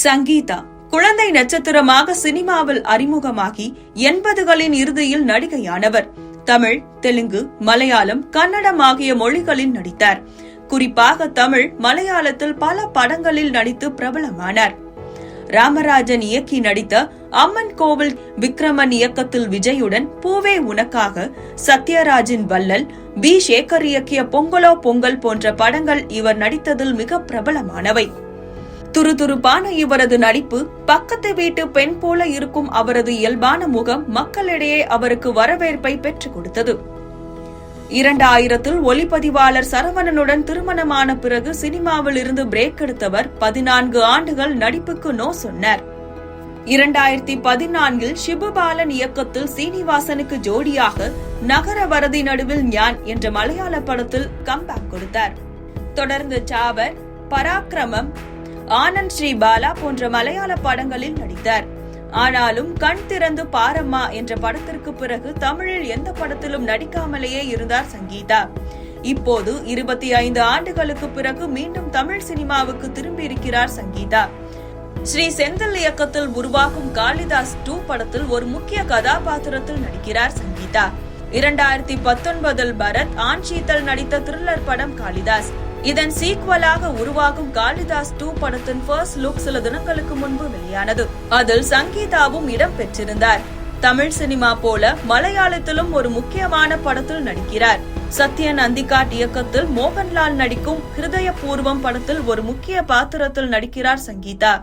சங்கீதா குழந்தை நட்சத்திரமாக சினிமாவில் அறிமுகமாகி 80களின் இறுதியில் நடிகையானவர். தமிழ், தெலுங்கு, மலையாளம், கன்னடம் ஆகிய மொழிகளில் நடித்தார். குறிப்பாக தமிழ், மலையாளத்தில் பல படங்களில் நடித்து பிரபலமானார். ராமராஜன் இயக்கி நடித்த அம்மன் கோவில், விக்ரமன் இயக்கத்தில் விஜயுடன் பூவே உனக்காக, சத்யராஜின் வள்ளல், பி. சேகர் இயக்கிய பொங்கலோ பொங்கல் போன்ற படங்கள் இவர் நடித்ததில் மிக பிரபலமானவை. துருதுருப்பான இவரது நடிப்பு, பக்கத்து வீட்டு பெண் போல இருக்கும் அவரது இயல்பான முகம் மக்களிடையே அவருக்கு வரவேற்பை பெற்றுக் கொடுத்தது. 2000 ஒளிப்பதிவாளர் சரவணனுடன் திருமணமான பிறகு சினிமாவில் இருந்து பிரேக் எடுத்தவர் 14 ஆண்டுகள் நடிப்புக்கு நோ சொன்னார். 2014 சிபுபாலன் இயக்கத்தில் சீனிவாசனுக்கு ஜோடியாக நகரவரதி நடுவில் ஞான் என்ற மலையாள படத்தில் கம்பேக் கொடுத்தார். தொடர்ந்து சாவர், பராக்கிரமம், ஆனந்த் ஸ்ரீ பாலா போன்ற மலையாள படங்களில் நடித்தார். ஆனாலும் கண் திறந்து பாரம்மா என்ற படத்திற்கு பிறகு தமிழில் எந்த படத்திலும் நடிக்காமலேயே இருந்தார் சங்கீதா. இப்போது 25 ஆண்டுகளுக்கு பிறகு மீண்டும் தமிழ் சினிமாவுக்கு திரும்பி இருக்கிறார் சங்கீதா. ஸ்ரீ செந்தில் இயக்கத்தில் உருவாகும் காளிதாஸ் 2 படத்தில் ஒரு முக்கிய கதாபாத்திரத்தில் நடிக்கிறார் சங்கீதா. 2019 பரத் ஆன் சீத்தல் நடித்த த்ரில்லர் படம் காளிதாஸ். இதன் சீக்வலாக உருவாகும் காளிதாஸ் 2 படத்தின் ஃபர்ஸ்ட் லுக் சில தினங்களுக்கு முன்பு வெளியானது. அதில் சங்கீதாவும் இடம் பெற்றிருந்தார். தமிழ் சினிமா போல மலையாளத்திலும் ஒரு முக்கியமான படத்தில் நடிக்கிறார். சத்யன் அந்திகாட் இயக்கத்தில் மோகன்லால் நடிக்கும் ஹிருதயபூர்வம் படத்தில் ஒரு முக்கிய பாத்திரத்தில் நடிக்கிறார் சங்கீதா.